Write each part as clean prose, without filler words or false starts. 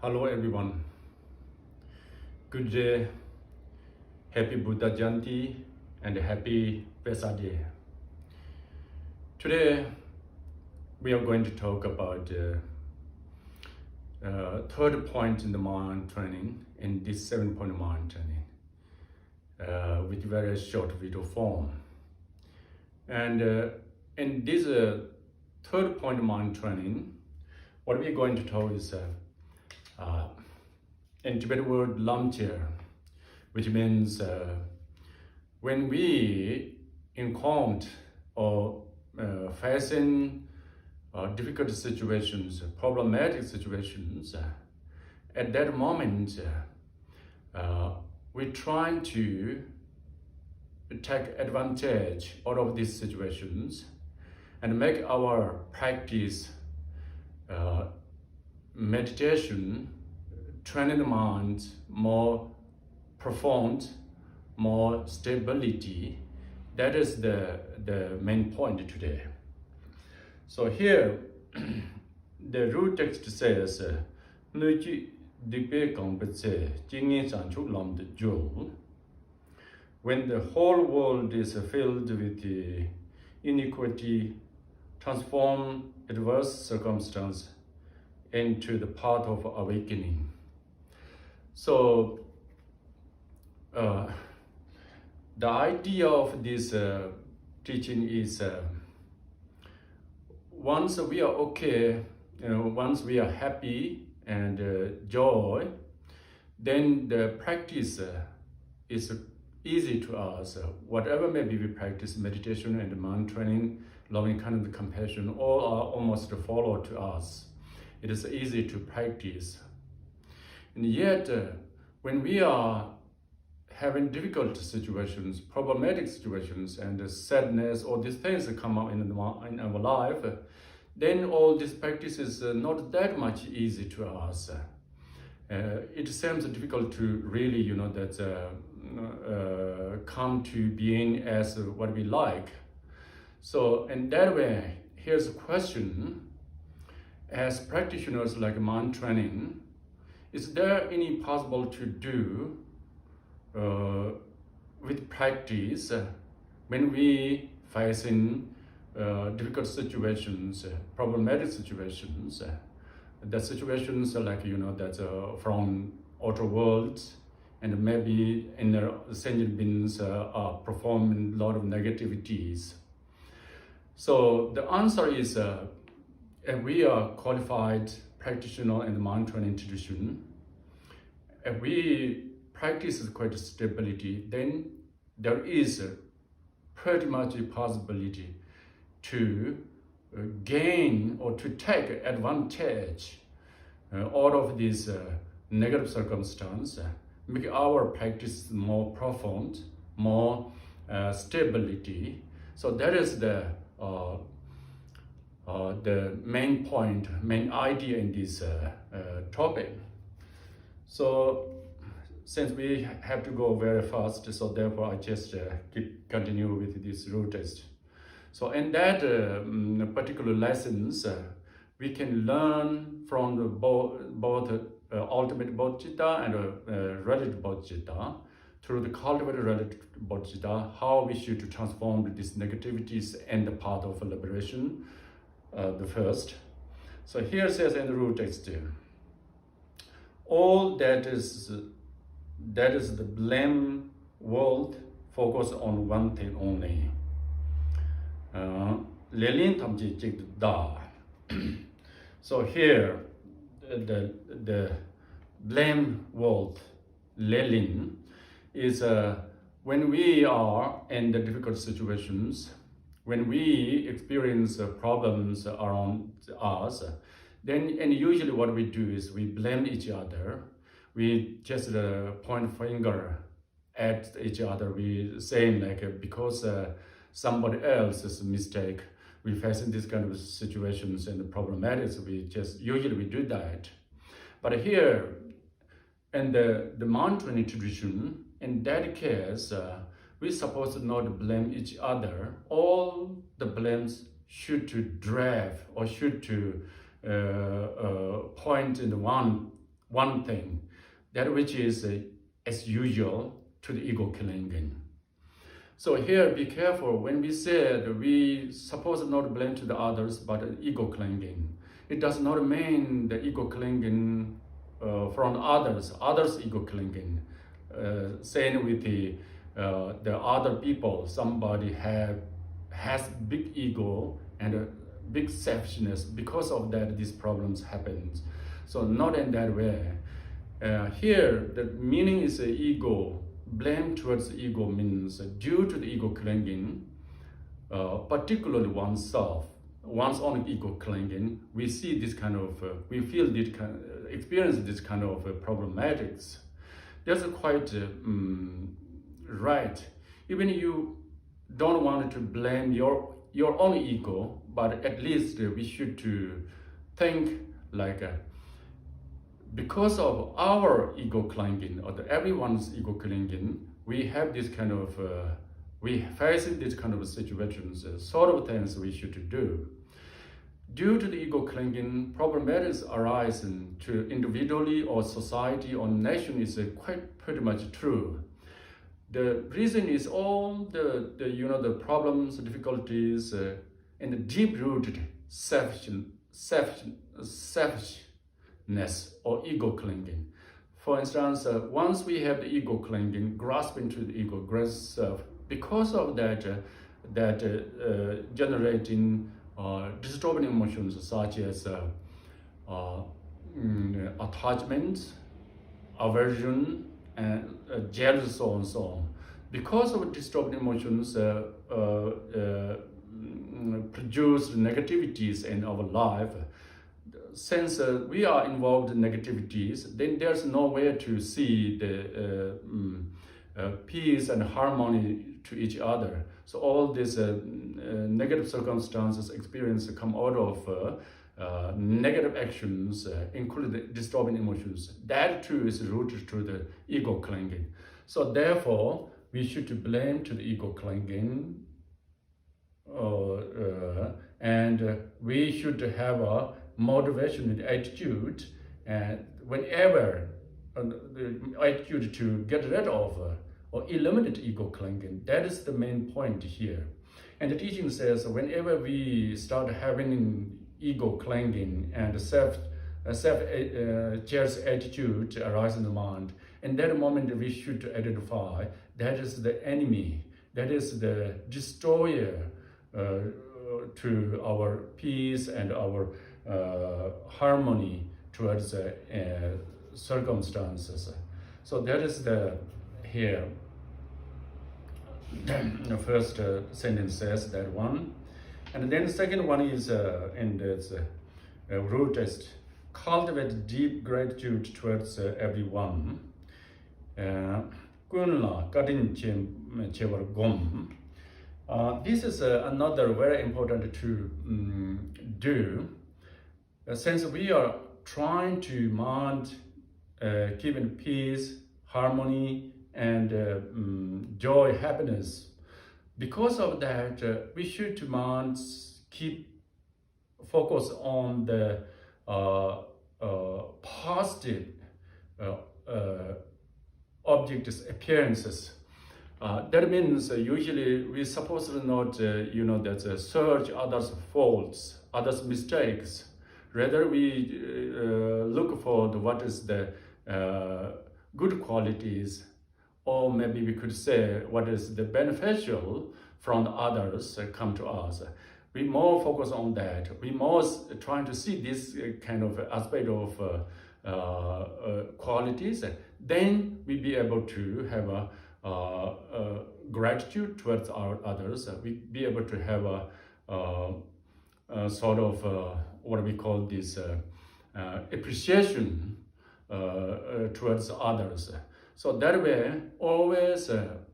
Hello everyone. Good day. Happy Buddha Jayanti and happy Vesak Day. Today we are going to talk about third point in the mind training in this 7-point mind training with very short video form. And in this third point mind training, what we're going to talk is in Tibetan word lamche, which means when we encounter or facing difficult situations, problematic situations, at that moment we try to take advantage out of these situations and make our practice meditation, training the mind more profound, more stability. That is the main point today. So here, the root text says, when the whole world is filled with iniquity, transform adverse circumstance into the path of awakening. So the idea of this teaching is once we are okay, once we are happy and joy, then the practice is easy to us. Whatever maybe we practice meditation and mind training, loving kindness, compassion, all are almost follow to us. It is easy to practice. And yet, when we are having difficult situations, problematic situations, and sadness, all these things that come up in our life, then all this practice is not that much easy to us. It seems difficult to really, come to being as what we like. So in that way, here's a question. As practitioners like mind training, is there any possible to do with practice when we facing difficult situations, problematic situations, the situations like that's from outer worlds, and maybe in the sentient beings are performing a lot of negativities. So the answer is if we are qualified practitioner in the mind training tradition, if we practice quite stability, then there is pretty much a possibility to gain or to take advantage out of this negative circumstance, make our practice more profound, more stability. So that is the main point, main idea in this topic. So since we have to go very fast, so therefore I just continue with this root test. So in that particular lessons, we can learn from the both ultimate bodhicitta and relative bodhicitta, through the cultivated relative bodhicitta, how we should transform these negativities and the path of liberation. The first. So here says in the root text, all that is the blame world focus on one thing only. So here the blame world, Lelin, is when we are in the difficult situations, when we experience problems around us, then and usually what we do is we blame each other. We just point finger at each other. We saying like because somebody else's mistake, we facing this kind of situations and the problematics. We just usually we do that. But here in the mind training tradition, in that case, we're supposed to not blame each other. All the blames should to drive or should to point in one one thing, that which is as usual to the ego clinging. So here, be careful when we said we suppose not blame to the others, but ego clinging. It does not mean the ego clinging from others ego clinging. Same with the other people. Somebody has big ego and a big selfishness. Because of that, these problems happen. So not in that way. Here, the meaning is ego. Blame towards ego means due to the ego clinging, particularly oneself, one's own ego clinging, we see this kind of, we feel this kind, experience this kind of problematics. That's quite right. Even you don't want to blame your own ego, but at least we should to think like. Because of our ego clinging, or everyone's ego clinging, we have this kind of, we facing this kind of situations, sort of things we should do. Due to the ego clinging, problems arise to individually or society or nation is quite pretty much true. The reason is all the problems, difficulties, and the deep-rooted selfishness or ego clinging. For instance, once we have the ego clinging, grasping to the ego, grasp self, because of that, generating disturbing emotions such as attachment, aversion, and jealousy, so on and so on. Because of disturbing emotions produce negativities in our life. Since we are involved in negativities, then there's nowhere to see the peace and harmony to each other. So all these negative circumstances, experiences come out of negative actions, including disturbing emotions. That too is rooted to the ego clinging. So therefore, we should blame to the ego clinging, and we should have a motivation and attitude, and whenever the attitude to get rid of or eliminate ego clinging. That is the main point here. And the teaching says whenever we start having ego clinging and self-jealous attitude arise in the mind, in that moment we should identify that is the enemy, that is the destroyer to our peace and our harmony towards circumstances. So that is the here. The first sentence says that one, and then the second one is in this root is cultivate deep gratitude towards everyone. This is another very important to do. Since we are trying to mind keeping peace, harmony, and joy, happiness. Because of that, we should mind keep focus on the positive objects, appearances. That means usually we supposed to not, search others' faults, others' mistakes. Rather, we look for what is the good qualities, or maybe we could say what is the beneficial from others come to us. We more focus on that. We more trying to see this kind of aspect of qualities. Then we be able to have a gratitude towards our others. We be able to have a sort of what we call this appreciation towards others. So that way, always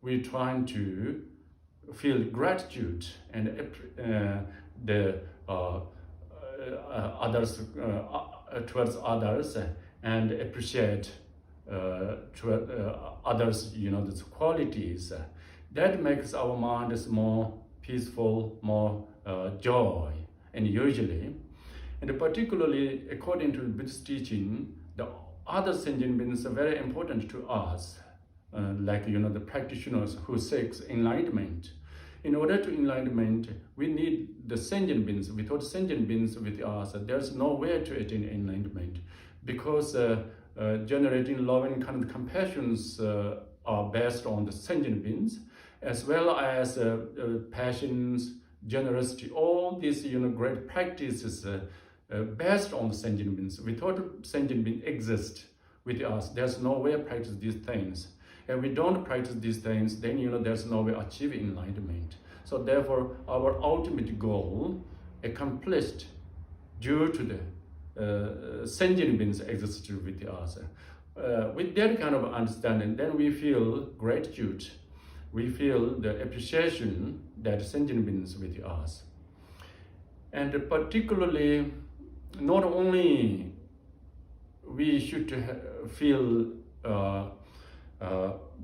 we trying to feel gratitude and the others towards others, and appreciate toward others, these qualities. That makes our mind more peaceful, more joy, and usually, and particularly according to Buddhist teaching, the other sentient beings are very important to us, like the practitioners who seek enlightenment. In order to enlightenment, we need the sentient beings. Without sentient beings with us, there's no way to attain enlightenment, because generating love and kind of compassions are based on the sentient beings, as well as passions, generosity. All these great practices based on the sentient beings. Without sentient being exist with us, there's no way to practice these things. And we don't practice these things, then there's no way to achieve enlightenment. So therefore, our ultimate goal accomplished due to the sentient beings exist with us. With that kind of understanding, then we feel gratitude. We feel the appreciation that sentient beings with us. And particularly, not only we should feel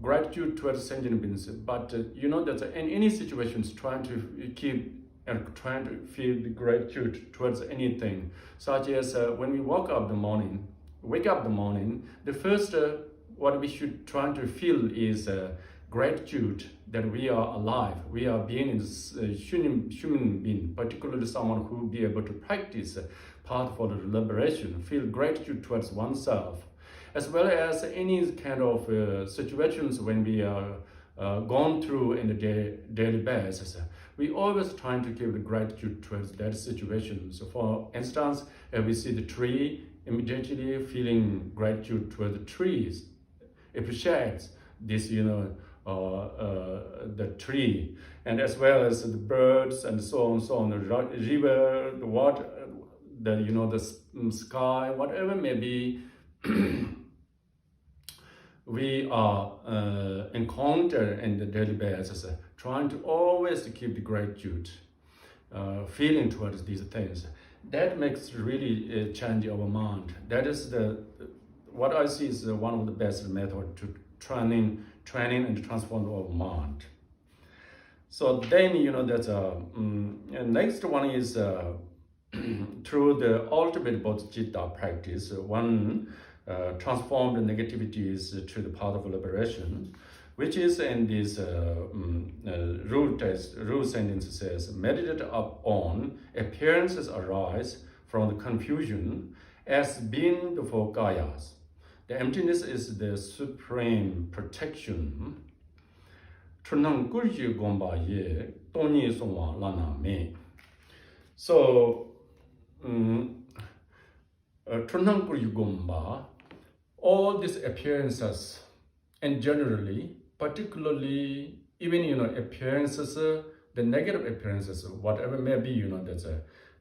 gratitude towards sentient beings, but that in any situations trying to keep and trying to feel the gratitude towards anything, such as when we wake up the morning, the first what we should try to feel is gratitude that we are alive, we are being human being, particularly someone who will be able to practice path for the liberation, feel gratitude towards oneself, as well as any kind of situations when we are gone through in the daily basis. We always trying to give the gratitude towards that situation. So for instance, if we see the tree, immediately feeling gratitude towards the trees, appreciates this, the tree, and as well as the birds and so on, the river, the water, the sky, whatever may be. We are encounter in the daily basis, trying to always keep the gratitude, feeling towards these things. That makes really change our mind. That is what I see is one of the best methods to training and transform our mind. So then that's next one is through the ultimate bodhicitta practice, one transform the negativities to the path of liberation, which is in this rule sentence says, meditate upon appearances arise from the confusion as being the four kayas. The emptiness is the supreme protection. So, all these appearances, and generally, particularly, even appearances, the negative appearances, whatever may be, that's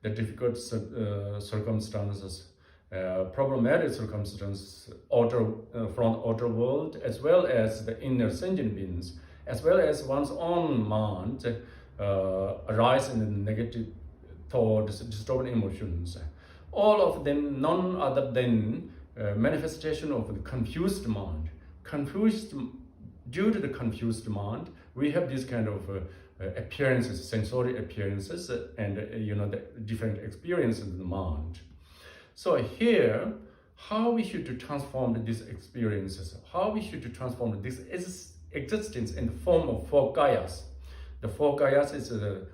the difficult circumstances, problematic circumstances, from outer world, as well as the inner sentient beings, as well as one's own mind, arise in the negative thoughts, disturbing emotions. All of them none other than manifestation of the confused mind. Due to the confused mind, we have this kind of appearances, sensory appearances, and the different experiences in the mind. So here, how we should transform these experiences, how we should transform this existence in the form of four kayas. The four kayas is the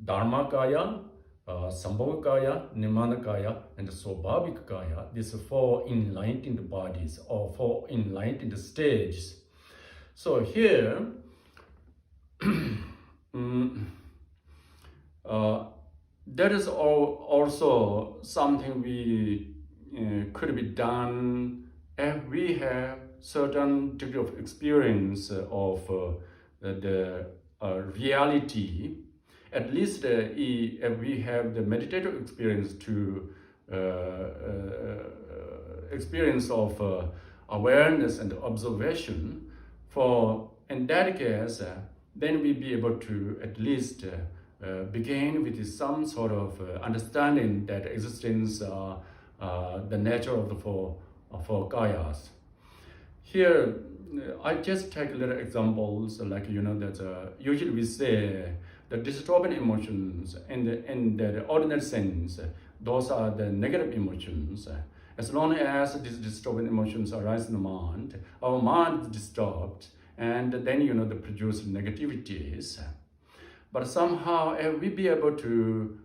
Dharma kaya, Sambhava kaya, Nirmana kaya, and the Swabhavika kaya. These are four enlightened bodies or four enlightened stages. So here, that is also something we could be done if we have certain degree of experience of the reality. At least if we have the meditative experience to experience of awareness and observation, in that case, then we'll be able to at least begin with some sort of understanding that existence, the nature of the four kayas. Here, I just take little examples, like that usually we say the disturbing emotions in the ordinary sense, those are the negative emotions, As long as these disturbing emotions arise in the mind, our mind is disturbed, and then they produce negativities. But somehow we be able to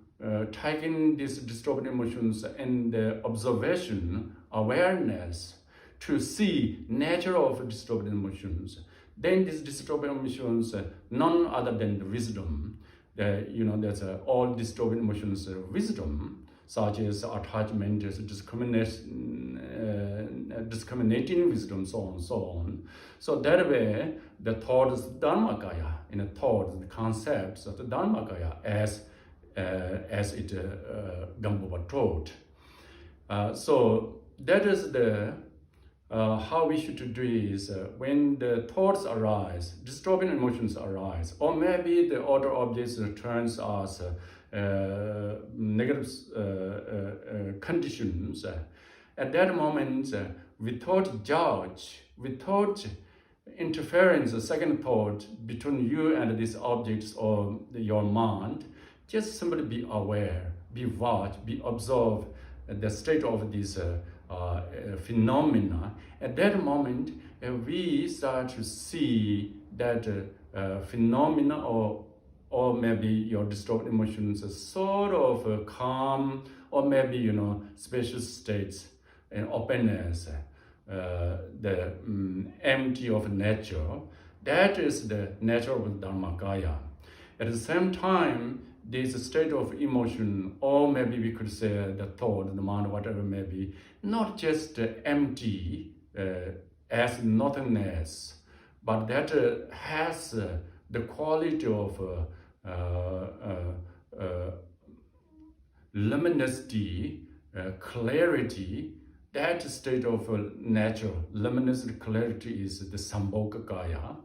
take in these disturbing emotions and the observation, awareness, to see nature of disturbing emotions. Then these disturbing emotions, none other than the wisdom. There's all disturbing emotions, wisdom, such as attachment, discriminating wisdom, so on, so on. So that way, the thoughts, Dharmakaya, in the thoughts, the concepts of the Dharmakaya, as it Gambuva taught. So that is the how we should do is when the thoughts arise, disturbing emotions arise, or maybe the other objects turns us negative conditions. At that moment, without judge, without interference, a second thought between you and these objects or your mind, just simply be aware, be watch, be observe the state of these phenomena. At that moment, we start to see that phenomena or maybe your disturbed emotions are sort of calm, or maybe spacious states and openness, the empty of nature. That is the nature of Dharmakaya. At the same time, this state of emotion, or maybe we could say the thought, the mind, whatever may be, not just empty as nothingness, but that has the quality of luminosity, clarity. That state of nature, luminosity, clarity is the Sambhogakaya.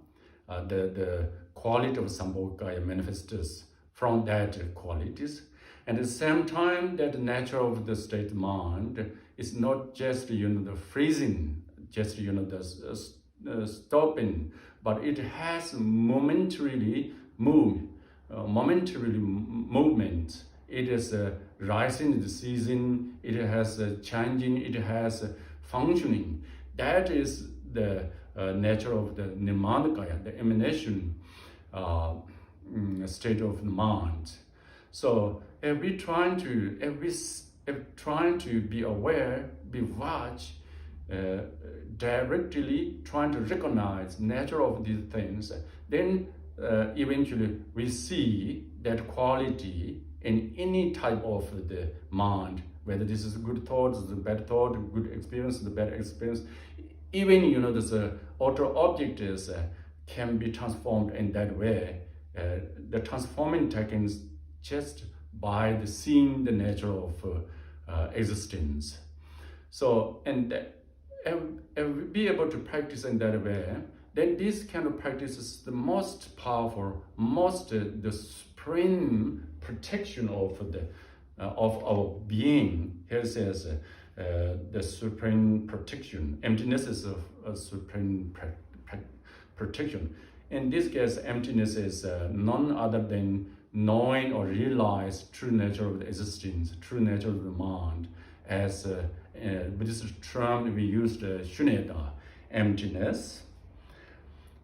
The quality of Sambhogakaya manifests from that qualities. And at the same time, that nature of the state mind is not just the freezing, just the stopping, but it has momentarily movement. It is rising, the season. It has changing. It has functioning. That is the nature of the Nirmanakaya, the emanation state of the mind. So if we trying to be aware, be watch, directly trying to recognize nature of these things, then eventually we see that quality in any type of the mind, whether this is a good thought, this is a bad thought, a good experience, the bad experience. Even this outer object is can be transformed in that way. The transforming takes just by the seeing the nature of existence. So, and we be able to practice in that way, then this kind of practice is the most powerful, the supreme protection of our being. Here it says the supreme protection. Emptiness is a supreme protection. In this case, emptiness is none other than knowing or realize true nature of the existence, true nature of the mind. As with this term, we used shunyata, emptiness,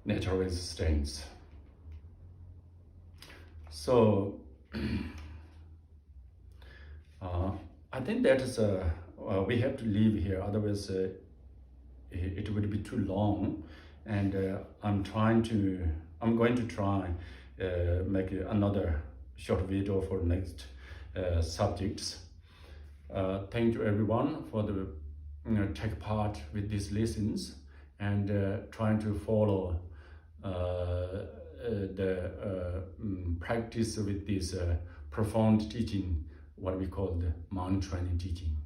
nature of existence. So, I think that is we have to leave here, otherwise it would be too long. And I'm going to try make another short video for next subjects. Thank you everyone for the take part with these lessons and trying to follow the practice with this profound teaching, what we call the mind training teaching.